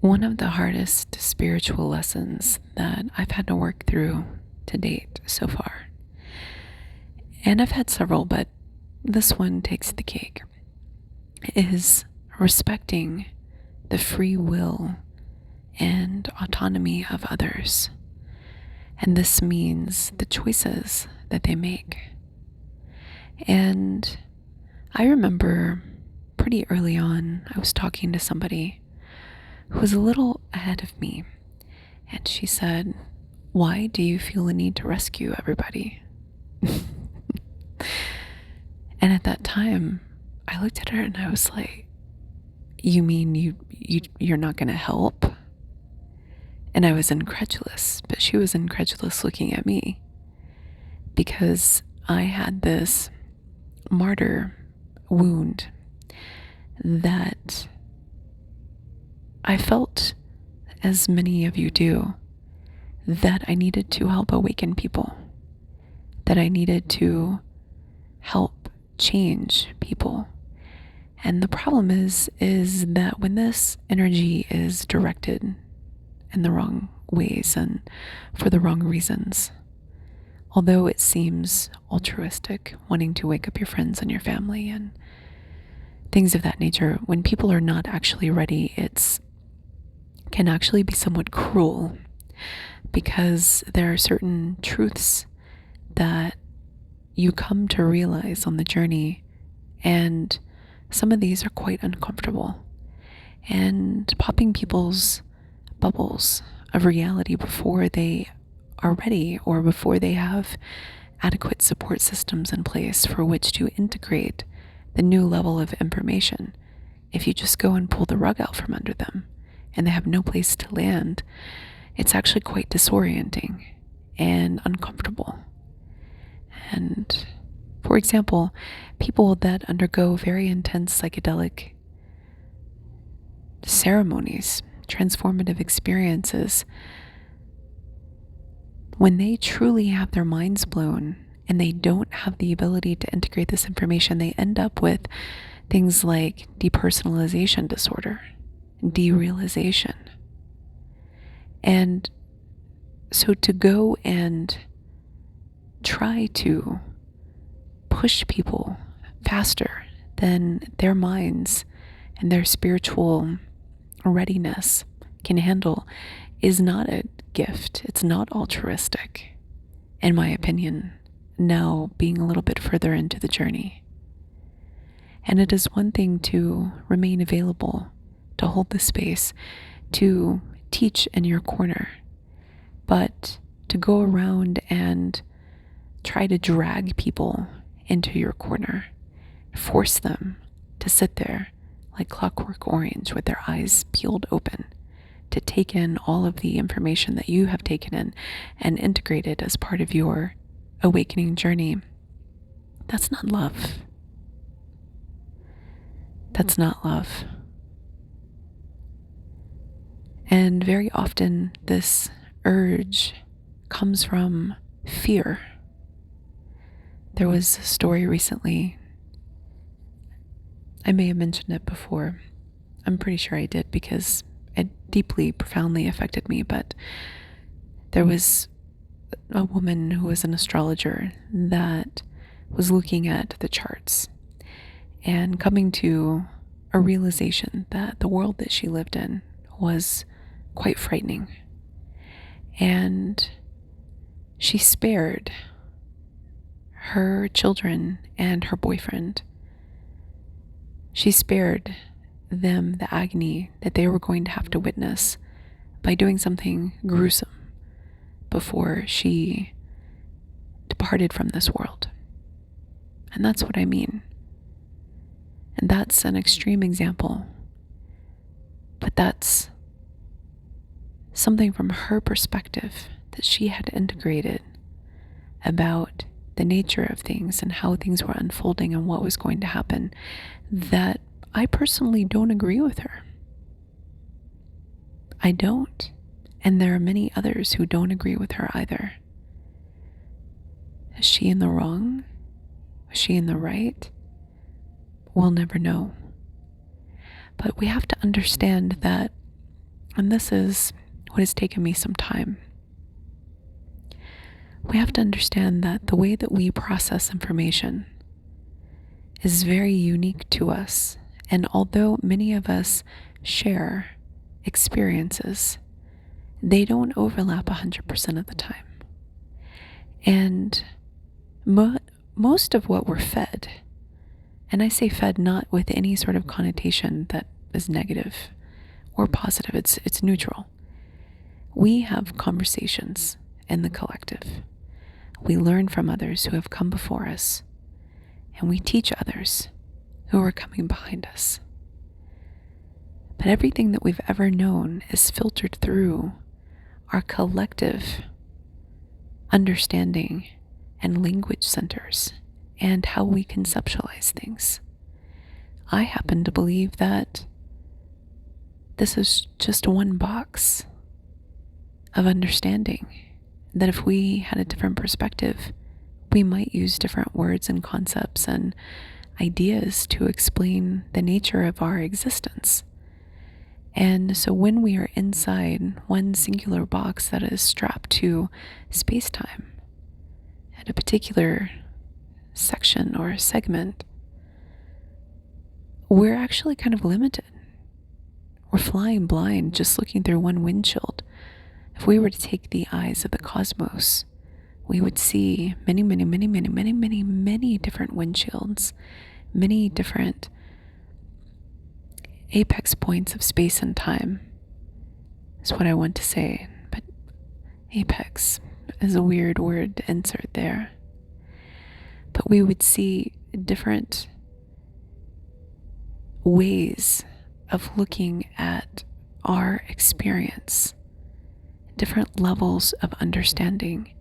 One of the hardest spiritual lessons that I've had to work through to date so far, and I've had several, but this one takes the cake, is respecting the free will and autonomy of others. And this means the choices that they make. And I remember pretty early on, I was talking to somebody who was a little ahead of me. And she said, "Why do you feel the need to rescue everybody?" And at that time, I looked at her and I was like, "You mean you're not going to help?" And I was incredulous, but she was incredulous looking at me because I had this martyr wound that I felt, as many of you do, that I needed to help awaken people, that I needed to help change people. And the problem is that when this energy is directed in the wrong ways and for the wrong reasons, although it seems altruistic, wanting to wake up your friends and your family and things of that nature, when people are not actually ready, it can actually be somewhat cruel, because there are certain truths that you come to realize on the journey, and some of these are quite uncomfortable. And popping people's bubbles of reality before they are ready, or before they have adequate support systems in place for which to integrate the new level of information, if you just go and pull the rug out from under them and they have no place to land, it's actually quite disorienting and uncomfortable. And for example, people that undergo very intense psychedelic ceremonies, transformative experiences, when they truly have their minds blown and they don't have the ability to integrate this information, they end up with things like depersonalization disorder, derealization. And so to go and try to push people faster than their minds and their spiritual readiness can handle is not a gift. It's not altruistic, in my opinion, now being a little bit further into the journey. And it is one thing to remain available, to hold the space, to teach in your corner, but to go around and try to drag people into your corner, force them to sit there like Clockwork Orange with their eyes peeled open, to take in all of the information that you have taken in and integrate it as part of your awakening journey. That's not love. That's not love. And very often this urge comes from fear. There was a story recently, I may have mentioned it before. I'm pretty sure I did, because it deeply, profoundly affected me, but there was a woman who was an astrologer that was looking at the charts and coming to a realization that the world that she lived in was quite frightening. And she spared her children and her boyfriend. She spared them the agony that they were going to have to witness by doing something gruesome before she departed from this world. And that's what I mean. And that's an extreme example, but that's something from her perspective that she had integrated about the nature of things and how things were unfolding and what was going to happen, that I personally don't agree with her. I don't. And there are many others who don't agree with her either. Is she in the wrong? Was she in the right? We'll never know. But we have to understand that And this is what has taken me some time. We have to understand that the way that we process information is very unique to us. And although many of us share experiences, they don't overlap 100% of the time. And most of what we're fed, and I say fed not with any sort of connotation that is negative or positive, it's neutral. We have conversations in the collective. We learn from others who have come before us, and we teach others who are coming behind us. But everything that we've ever known is filtered through our collective understanding and language centers and how we conceptualize things. I happen to believe that this is just one box of understanding, that if we had a different perspective, we might use different words and concepts and ideas to explain the nature of our existence. And so when we are inside one singular box that is strapped to space-time at a particular section or segment, we're actually kind of limited. We're flying blind just looking through one windshield. If we were to take the eyes of the cosmos, we would see many different windshields, many different apex points of space and time is what I want to say, but apex is a weird word to insert there. But we would see different ways of looking at our experience, different levels of understanding.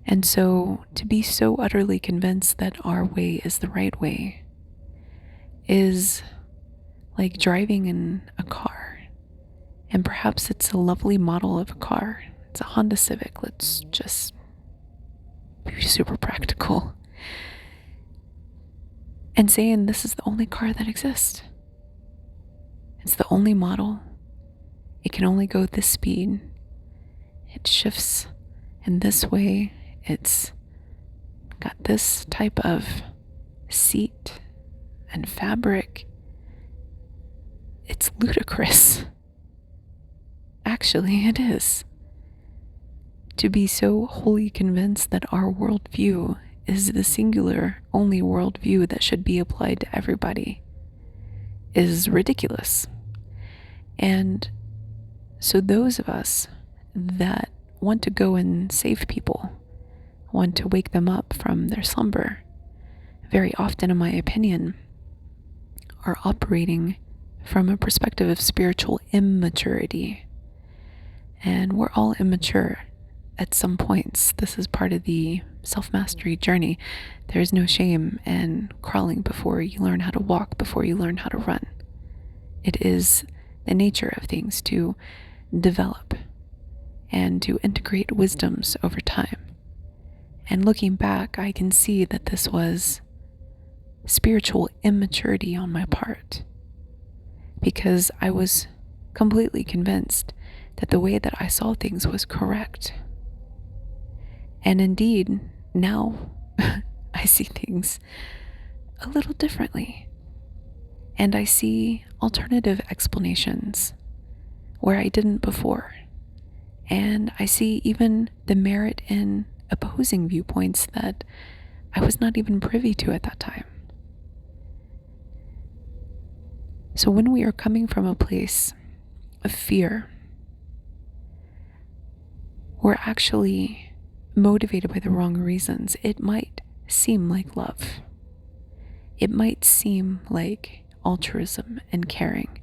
And so to be so utterly convinced that our way is the right way is like driving in a car. And perhaps it's a lovely model of a car. It's a Honda Civic. Let's just be super practical. And saying this is the only car that exists. It's the only model. It can only go this speed. It shifts in this way. It's got this type of seat and fabric. It's ludicrous. Actually, it is. To be so wholly convinced that our worldview is the singular only worldview that should be applied to everybody is ridiculous. And so those of us that want to go and save people, want to wake them up from their slumber, very often, in my opinion, are operating from a perspective of spiritual immaturity. And we're all immature at some points. This is part of the self-mastery journey. There's no shame in crawling before you learn how to walk, before you learn how to run. It is the nature of things to develop and to integrate wisdoms over time. And looking back, I can see that this was spiritual immaturity on my part, because I was completely convinced that the way that I saw things was correct. And indeed, now I see things a little differently. And I see alternative explanations where I didn't before. And I see even the merit in opposing viewpoints that I was not even privy to at that time. So when we are coming from a place of fear, we're actually motivated by the wrong reasons. It might seem like love. It might seem like altruism and caring.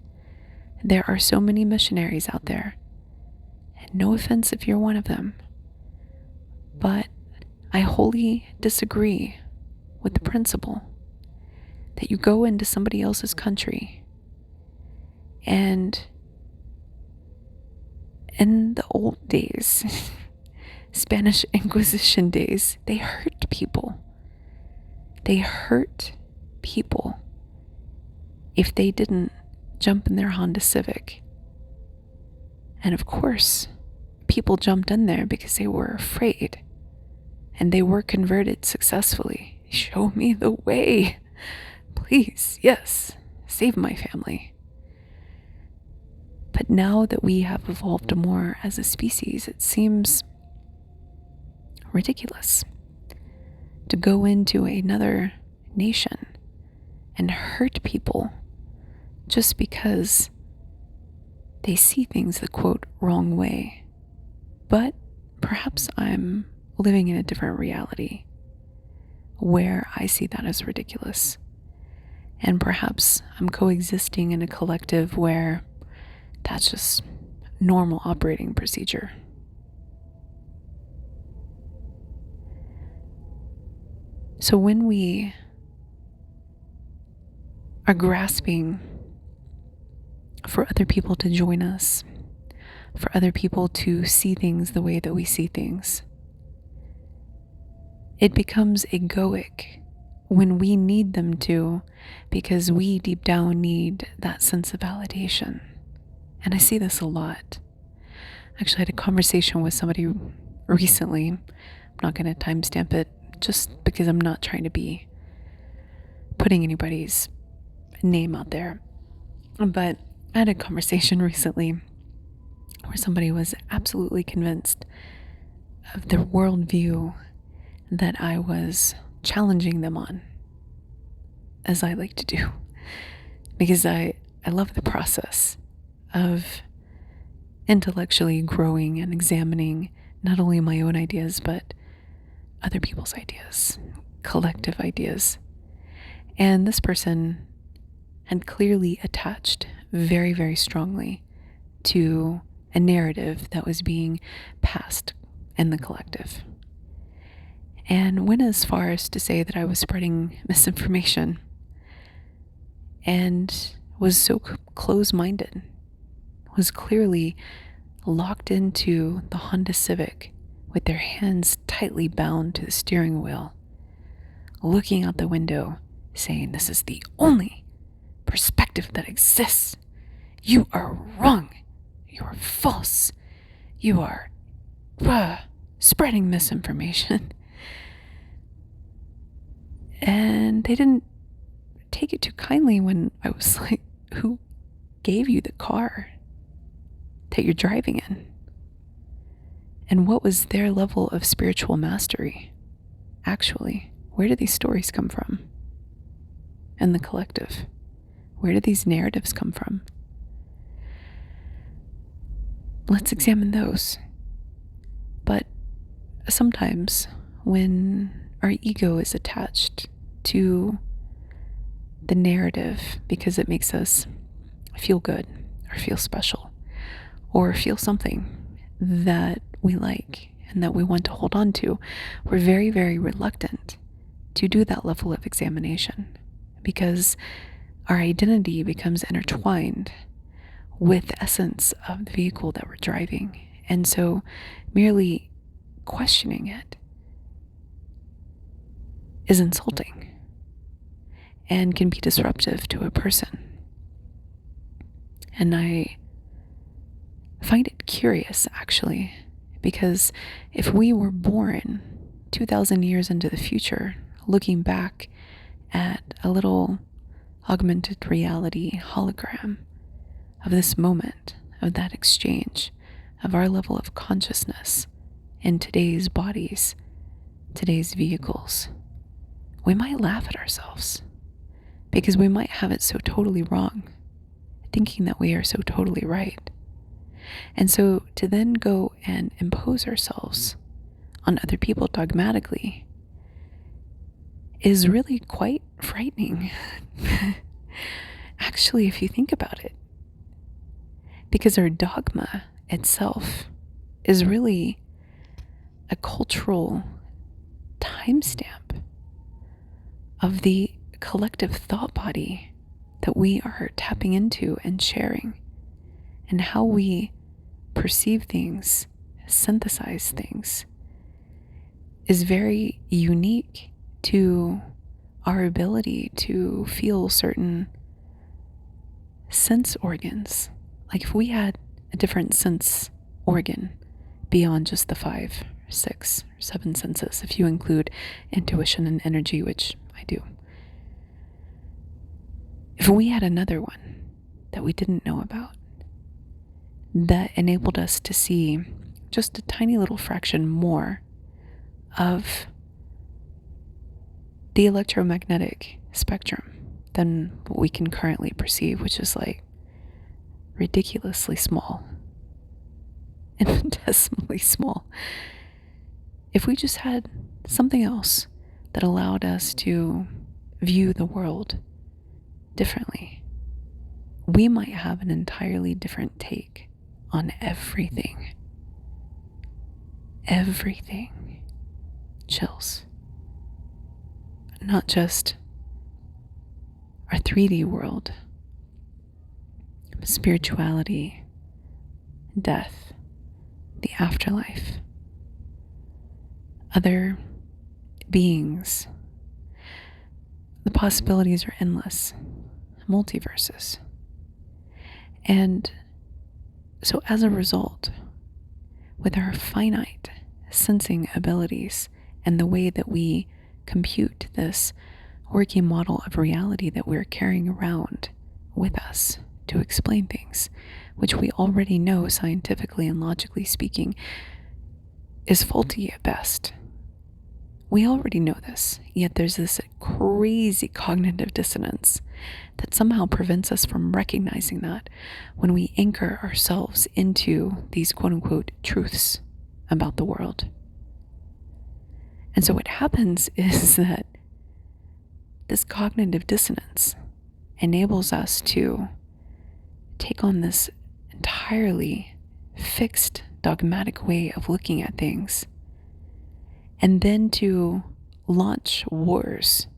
There are so many missionaries out there, and no offense if you're one of them, but I wholly disagree with the principle that you go into somebody else's country and in the old days, Spanish Inquisition days, they hurt people. They hurt people if they didn't jump in their Honda Civic And of course, people jumped in there because they were afraid. And they were converted successfully. Show me the way. Please, yes, save my family. But now that we have evolved more as a species, it seems ridiculous to go into another nation and hurt people just because they see things the quote wrong way. But perhaps I'm living in a different reality where I see that as ridiculous. And perhaps I'm coexisting in a collective where that's just normal operating procedure. So when we are grasping for other people to join us, for other people to see things the way that we see things, it becomes egoic when we need them to, because we deep down need that sense of validation. And I see this a lot. Actually, I had a conversation with somebody recently. I'm not going to timestamp it just because I'm not trying to be putting anybody's name out there. But I had a conversation recently where somebody was absolutely convinced of the worldview that I was challenging them on, as I like to do, because I love the process of intellectually growing and examining not only my own ideas, but other people's ideas, collective ideas. And this person had clearly attached very, very strongly to a narrative that was being passed in the collective, and went as far as to say that I was spreading misinformation and was so close-minded, was clearly locked into the Honda Civic with their hands tightly bound to the steering wheel, looking out the window, saying, "This is the only perspective that exists. You are wrong. You are false. You are spreading misinformation." And they didn't take it too kindly when I was like, who gave you the car that you're driving in? And what was their level of spiritual mastery? Actually, where do these stories come from? And the collective, where do these narratives come from? Let's examine those. But sometimes when our ego is attached to the narrative because it makes us feel good or feel special or feel something that we like and that we want to hold on to, we're very, very reluctant to do that level of examination because our identity becomes intertwined with the essence of the vehicle that we're driving. And so merely questioning it is insulting and can be disruptive to a person. And I find it curious, actually, because if we were born 2,000 years into the future, looking back at a little augmented reality hologram of this moment, of that exchange, of our level of consciousness in today's bodies, today's vehicles, we might laugh at ourselves because we might have it so totally wrong, thinking that we are so totally right. And so to then go and impose ourselves on other people dogmatically is really quite frightening. Actually, if you think about it, because our dogma itself is really a cultural timestamp of the collective thought body that we are tapping into and sharing, and how we perceive things, synthesize things, is very unique to our ability to feel certain sense organs. Like if we had a different sense organ beyond just the 5, 6, 7 senses, if you include intuition and energy, which I do. If we had another one that we didn't know about, that enabled us to see just a tiny little fraction more of the electromagnetic spectrum than what we can currently perceive, which is like ridiculously small, infinitesimally small. If we just had something else that allowed us to view the world differently, we might have an entirely different take on everything. Everything. Chills. Not just our 3D world, spirituality, death, the afterlife, other beings. The possibilities are endless, multiverses. And so as a result, with our finite sensing abilities and the way that we compute this working model of reality that we're carrying around with us to explain things, which we already know scientifically and logically speaking is faulty at best. We already know this, yet there's this crazy cognitive dissonance that somehow prevents us from recognizing that when we anchor ourselves into these quote-unquote truths about the world. And so what happens is that this cognitive dissonance enables us to take on this entirely fixed, dogmatic way of looking at things, and then to launch wars,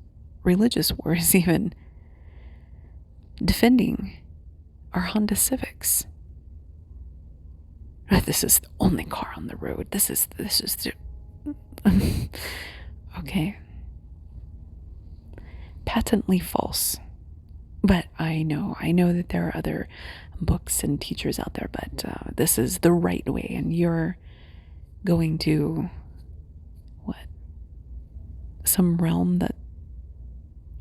religious wars even, defending our Honda Civics. This is the only car on the road. This is the okay. Patently false. But I know that there are other books and teachers out there, but this is the right way, and you're going to some realm that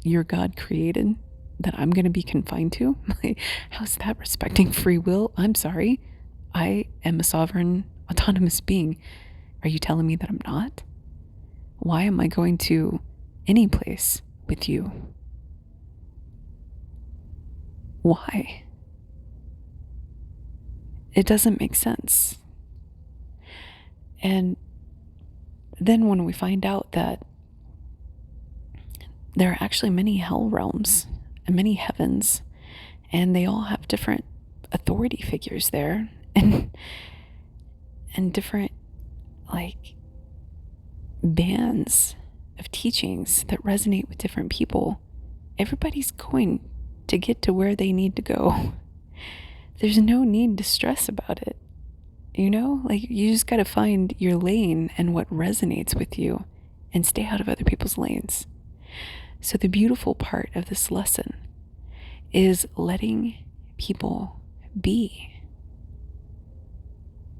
your God created that I'm going to be confined to? How's that respecting free will? I'm sorry. I am a sovereign, autonomous being. Are you telling me that I'm not? Why am I going to any place with you? Why? It doesn't make sense. And then when we find out that there are actually many hell realms and many heavens, and they all have different authority figures there, and different bands of teachings that resonate with different people. Everybody's going to get to where they need to go. There's no need to stress about it. You just got to find your lane and what resonates with you and stay out of other people's lanes. So the beautiful part of this lesson is letting people be.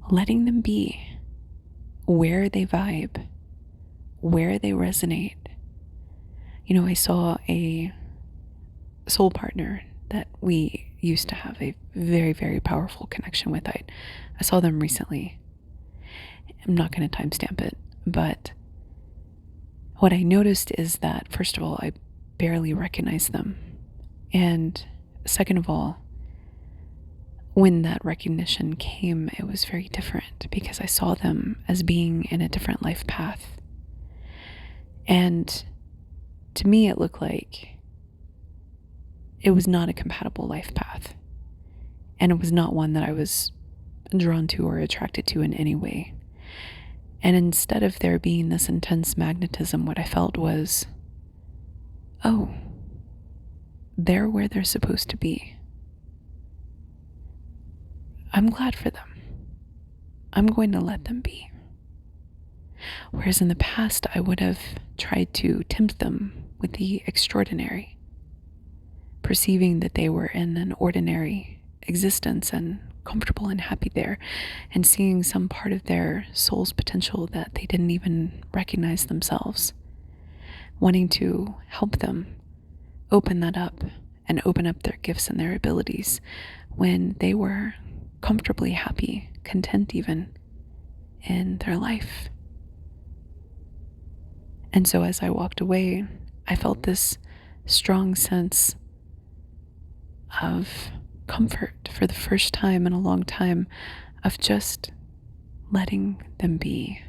Letting them be where they vibe, where they resonate. I saw a soul partner that we used to have a very, very powerful connection with. I saw them recently. I'm not going to timestamp it, but what I noticed is that, first of all, I barely recognized them. And second of all, when that recognition came, it was very different because I saw them as being in a different life path. And to me, it looked like it was not a compatible life path. And it was not one that I was drawn to or attracted to in any way. And instead of there being this intense magnetism, what I felt was, oh, they're where they're supposed to be. I'm glad for them. I'm going to let them be. Whereas in the past, I would have tried to tempt them with the extraordinary, perceiving that they were in an ordinary existence and comfortable and happy there, and seeing some part of their soul's potential that they didn't even recognize themselves, wanting to help them open that up and open up their gifts and their abilities when they were comfortably happy, content even in their life. And so as I walked away, I felt this strong sense of comfort for the first time in a long time, of just letting them be.